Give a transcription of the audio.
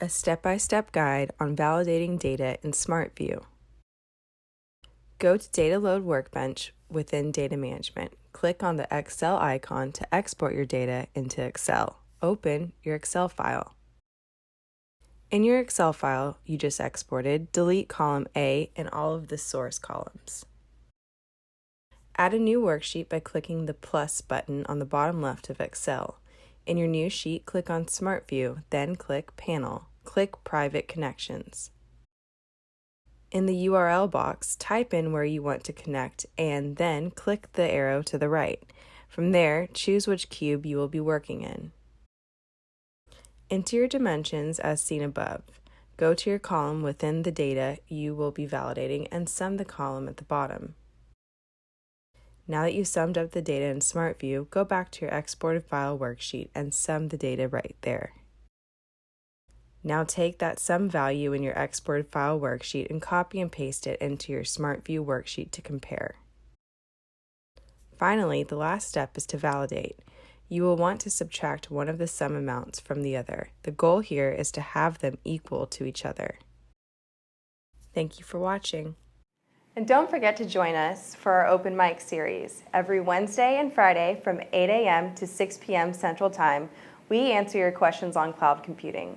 a step-by-step guide on validating data in SmartView. Go to Data Load Workbench within Data Management. Click on the Excel icon to export your data into Excel. Open your Excel file. In your Excel file you just exported, delete column A and all of the source columns. Add a new worksheet by clicking the plus button on the bottom left of Excel. In your new sheet, click on SmartView, then click Panel. Click Private Connections. In the URL box, type in where you want to connect and then click the arrow to the right. From there, choose which cube you will be working in. Enter your dimensions as seen above. Go to your column within the data you will be validating and sum the column at the bottom. Now that you've summed up the data in SmartView, go back to your exported file worksheet and sum the data right there. Now take that sum value in your exported file worksheet and copy and paste it into your SmartView worksheet to compare. Finally, the last step is to validate. You will want to subtract one of the sum amounts from the other. The goal here is to have them equal to each other. Thank you for watching. And don't forget to join us for our open mic series. Every Wednesday and Friday from 8 a.m. to 6 p.m. Central Time, we answer your questions on cloud computing.